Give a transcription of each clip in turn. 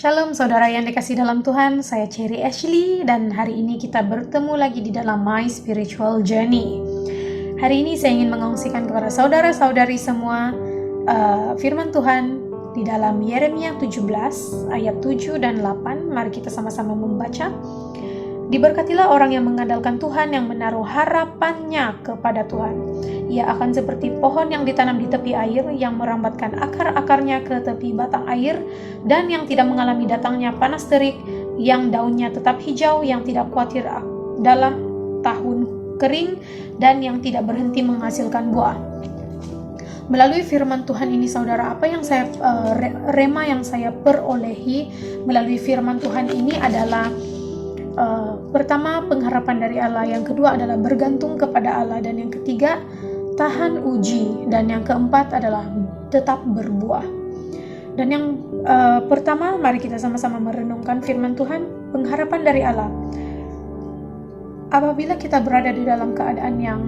Shalom saudara yang dikasih dalam Tuhan, saya Cherry Ashley dan hari ini kita bertemu lagi di dalam My Spiritual Journey. Hari ini saya ingin mengongsikan kepada saudara-saudari semua firman Tuhan di dalam Yeremia 17 ayat 7 dan 8. Mari kita sama-sama membaca. Diberkatilah orang yang mengandalkan Tuhan, yang menaruh harapannya kepada Tuhan. Ia akan seperti pohon yang ditanam di tepi air, yang merambatkan akar-akarnya ke tepi batang air, dan yang tidak mengalami datangnya panas terik, yang daunnya tetap hijau, yang tidak khawatir dalam tahun kering, dan yang tidak berhenti menghasilkan buah. Melalui firman Tuhan ini saudara, apa yang saya rema yang saya perolehi melalui firman Tuhan ini adalah pertama, pengharapan dari Allah. Yang kedua adalah bergantung kepada Allah. Dan yang ketiga, tahan uji. Dan yang keempat adalah tetap berbuah. Dan yang pertama, mari kita sama-sama merenungkan firman Tuhan. Pengharapan dari Allah. Apabila kita berada di dalam keadaan yang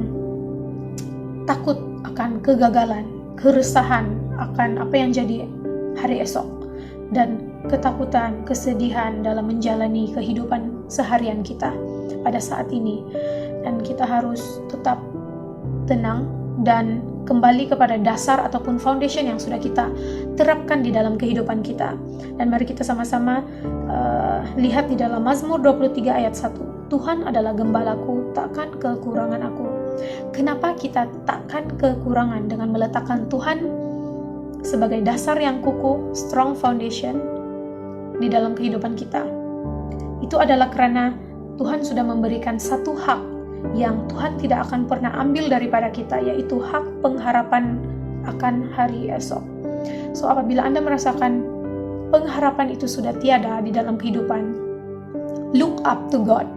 takut akan kegagalan, keresahan akan apa yang jadi hari esok, dan ketakutan, kesedihan dalam menjalani kehidupan seharian kita pada saat ini, dan kita harus tetap tenang dan kembali kepada dasar ataupun foundation yang sudah kita terapkan di dalam kehidupan kita. Dan mari kita sama-sama lihat di dalam Mazmur 23 ayat 1. Tuhan adalah gembalaku, takkan kekurangan aku. Kenapa kita takkan kekurangan? Dengan meletakkan Tuhan sebagai dasar yang kukuh, strong foundation di dalam kehidupan kita. Itu adalah karena Tuhan sudah memberikan satu hak yang Tuhan tidak akan pernah ambil daripada kita, yaitu hak pengharapan akan hari esok. So, apabila Anda merasakan pengharapan itu sudah tiada di dalam kehidupan, look up to God.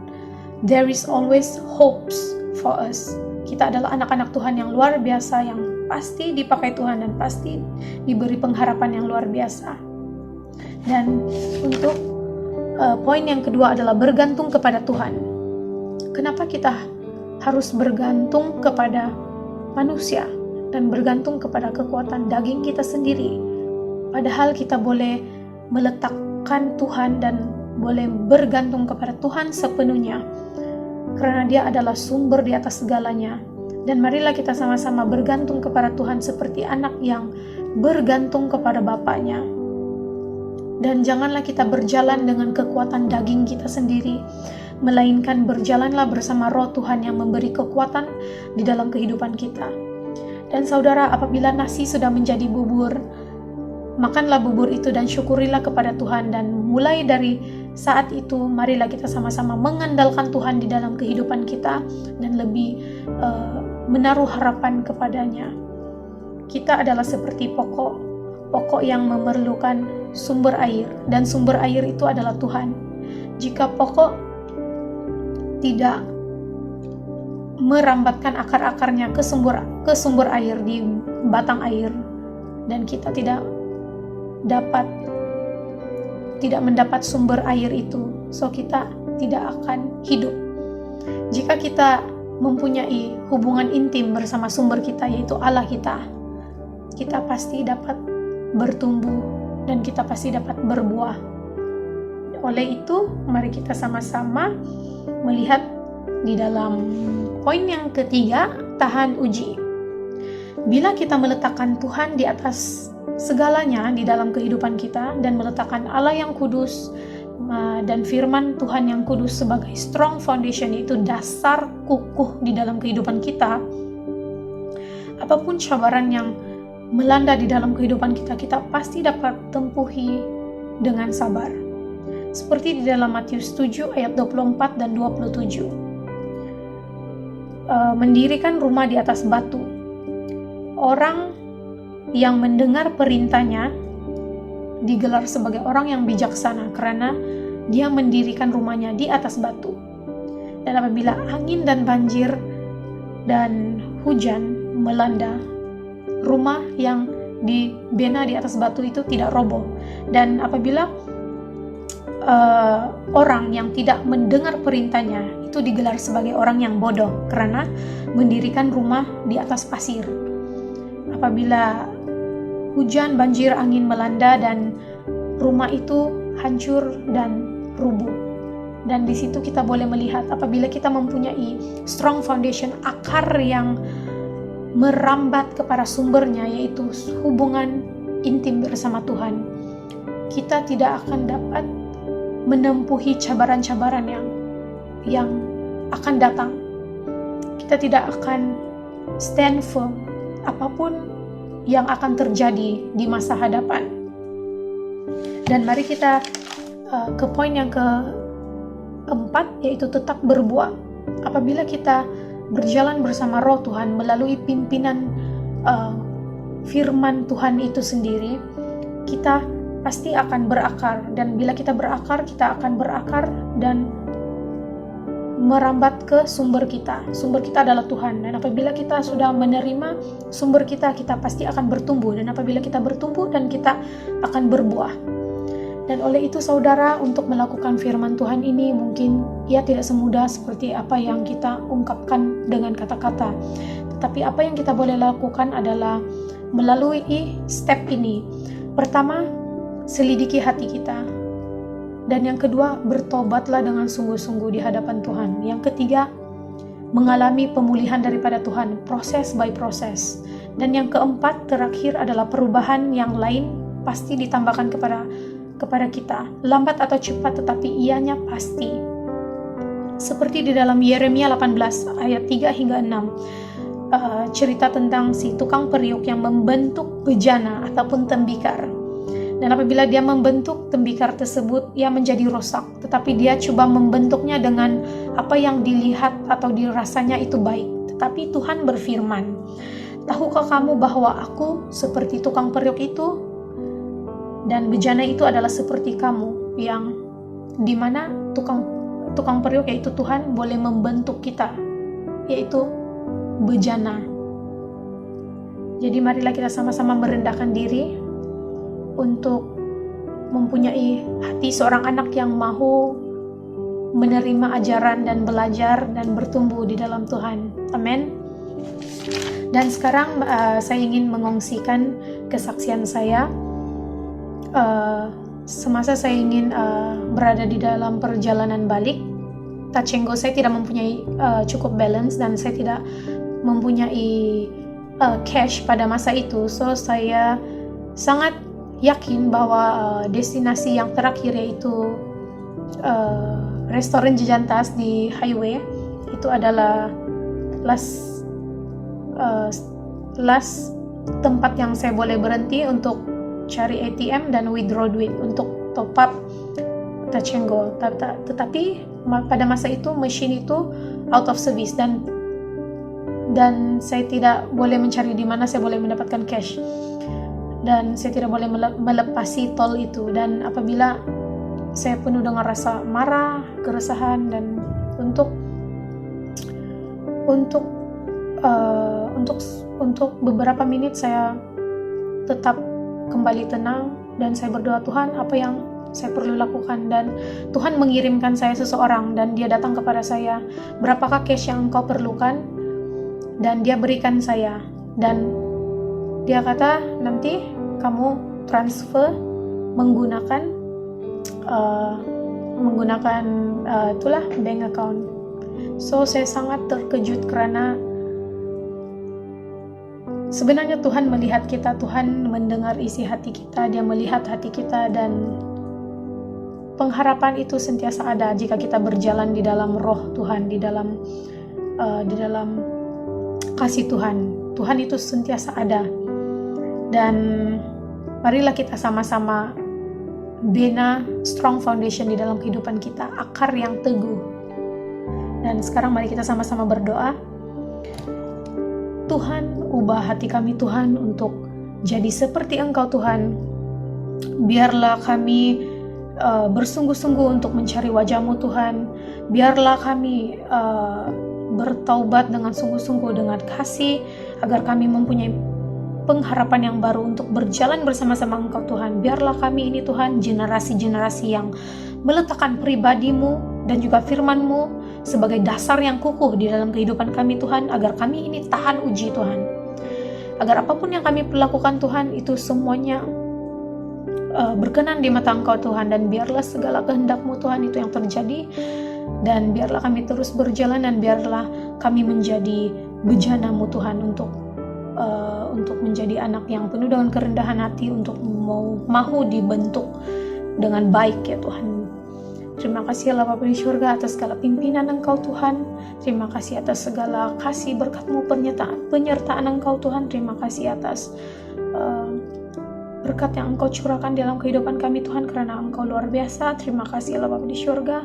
There is always hopes for us. Kita adalah anak-anak Tuhan yang luar biasa, yang pasti dipakai Tuhan dan pasti diberi pengharapan yang luar biasa. Dan untuk poin yang kedua adalah bergantung kepada Tuhan. Kenapa kita harus bergantung kepada manusia dan bergantung kepada kekuatan daging kita sendiri? Padahal kita boleh meletakkan Tuhan dan boleh bergantung kepada Tuhan sepenuhnya, karena Dia adalah sumber di atas segalanya. Dan marilah kita sama-sama bergantung kepada Tuhan seperti anak yang bergantung kepada bapaknya. Dan janganlah kita berjalan dengan kekuatan daging kita sendiri, melainkan berjalanlah bersama Roh Tuhan yang memberi kekuatan di dalam kehidupan kita. Dan saudara, apabila nasi sudah menjadi bubur, makanlah bubur itu dan syukurilah kepada Tuhan. Dan mulai dari saat itu, marilah kita sama-sama mengandalkan Tuhan di dalam kehidupan kita dan lebih menaruh harapan kepadanya. Kita adalah seperti pokok yang memerlukan sumber air, dan sumber air itu adalah Tuhan. Jika pokok tidak merambatkan akar-akarnya ke sumber air di batang air, dan kita tidak mendapat sumber air itu, so kita tidak akan hidup. Jika kita mempunyai hubungan intim bersama sumber kita, yaitu Allah kita pasti dapat bertumbuh dan kita pasti dapat berbuah. Oleh itu, mari kita sama-sama melihat di dalam poin yang ketiga, tahan uji. Bila kita meletakkan Tuhan di atas segalanya di dalam kehidupan kita dan meletakkan Allah yang kudus dan firman Tuhan yang kudus sebagai strong foundation, yaitu dasar kukuh di dalam kehidupan kita, apapun cabaran yang melanda di dalam kehidupan kita, kita pasti dapat tempuhi dengan sabar. Seperti di dalam Matius 7 ayat 24 dan 27. Mendirikan rumah di atas batu. Orang yang mendengar perintahnya digelar sebagai orang yang bijaksana, karena dia mendirikan rumahnya di atas batu. Dan apabila angin dan banjir dan hujan melanda, rumah yang dibina di atas batu itu tidak roboh. Dan apabila orang yang tidak mendengar perintahnya itu digelar sebagai orang yang bodoh, karena mendirikan rumah di atas pasir. Apabila hujan, banjir, angin melanda dan rumah itu hancur dan rubuh. Dan di situ kita boleh melihat apabila kita mempunyai strong foundation, akar yang merambat kepada sumbernya, yaitu hubungan intim bersama Tuhan, kita tidak akan dapat menempuhi cabaran-cabaran yang akan datang. Kita tidak akan stand firm apapun yang akan terjadi di masa hadapan. Dan mari kita ke poin yang keempat, yaitu tetap berbuah. Apabila kita berjalan bersama Roh Tuhan melalui pimpinan firman Tuhan itu sendiri, kita pasti akan berakar. Dan bila kita berakar, kita akan berakar dan merambat ke sumber kita. Sumber kita adalah Tuhan. Dan apabila kita sudah menerima sumber kita, kita pasti akan bertumbuh. Dan apabila kita bertumbuh, dan kita akan berbuah. Dan oleh itu saudara, untuk melakukan firman Tuhan ini mungkin ia tidak semudah seperti apa yang kita ungkapkan dengan kata-kata. Tetapi apa yang kita boleh lakukan adalah melalui step ini. Pertama, selidiki hati kita. Dan yang kedua, bertobatlah dengan sungguh-sungguh di hadapan Tuhan. Yang ketiga, mengalami pemulihan daripada Tuhan, proses by proses. Dan yang keempat, terakhir adalah perubahan yang lain pasti ditambahkan kepada kita, lambat atau cepat, tetapi ianya pasti. Seperti di dalam Yeremia 18 ayat 3 hingga 6, cerita tentang si tukang periuk yang membentuk bejana ataupun tembikar. Dan apabila dia membentuk tembikar tersebut, ia menjadi rosak, tetapi dia coba membentuknya dengan apa yang dilihat atau dirasanya itu baik. Tetapi Tuhan berfirman, tahukah kamu bahwa aku seperti tukang periuk itu? Dan bejana itu adalah seperti kamu, yang dimana tukang periuk, yaitu Tuhan, boleh membentuk kita, yaitu bejana. Jadi marilah kita sama-sama merendahkan diri untuk mempunyai hati seorang anak yang mahu menerima ajaran dan belajar dan bertumbuh di dalam Tuhan. Amin. Dan sekarang saya ingin mengongsikan kesaksian saya. Semasa saya ingin berada di dalam perjalanan balik, touch and go, saya tidak mempunyai cukup balance dan saya tidak mempunyai cash pada masa itu. So saya sangat yakin bahwa destinasi yang terakhir, yaitu restoran Jejantas di highway, itu adalah last tempat yang saya boleh berhenti untuk cari ATM dan withdraw duit untuk top up touch and go. Tetapi pada masa itu mesin itu out of service dan saya tidak boleh mencari di mana saya boleh mendapatkan cash, dan saya tidak boleh melepasi tol itu. Dan apabila saya penuh dengan rasa marah, keresahan, dan untuk beberapa menit saya tetap kembali tenang dan saya berdoa, Tuhan, apa yang saya perlu lakukan? Dan Tuhan mengirimkan saya seseorang dan dia datang kepada saya, berapakah cash yang engkau perlukan? Dan dia berikan saya, dan dia kata, nanti kamu transfer menggunakan itulah bank account. So saya sangat terkejut karena sebenarnya Tuhan melihat kita, Tuhan mendengar isi hati kita, Dia melihat hati kita, dan pengharapan itu sentiasa ada jika kita berjalan di dalam roh Tuhan, di dalam kasih Tuhan. Tuhan itu sentiasa ada. Dan marilah kita sama-sama bina strong foundation di dalam kehidupan kita, akar yang teguh. Dan sekarang mari kita sama-sama berdoa. Tuhan, ubah hati kami Tuhan untuk jadi seperti Engkau Tuhan. Biarlah kami bersungguh-sungguh untuk mencari wajah-Mu Tuhan. Biarlah kami bertaubat dengan sungguh-sungguh, dengan kasih, agar kami mempunyai pengharapan yang baru untuk berjalan bersama-sama Engkau Tuhan. Biarlah kami ini Tuhan, generasi-generasi yang meletakkan pribadi-Mu dan juga firman-Mu sebagai dasar yang kukuh di dalam kehidupan kami Tuhan, agar kami ini tahan uji Tuhan. Agar apapun yang kami lakukan Tuhan, itu semuanya berkenan di mata Engkau Tuhan, dan biarlah segala kehendak-Mu Tuhan itu yang terjadi, dan biarlah kami terus berjalan, dan biarlah kami menjadi bejana-Mu Tuhan untuk menjadi anak yang penuh dengan kerendahan hati, untuk mau dibentuk dengan baik ya Tuhan. Terima kasih Allah Bapa di surga atas segala pimpinan Engkau Tuhan. Terima kasih atas segala kasih berkat-Mu, penyertaan Engkau Tuhan. Terima kasih atas berkat yang Engkau curahkan dalam kehidupan kami Tuhan, karena Engkau luar biasa. Terima kasih Allah Bapa di surga.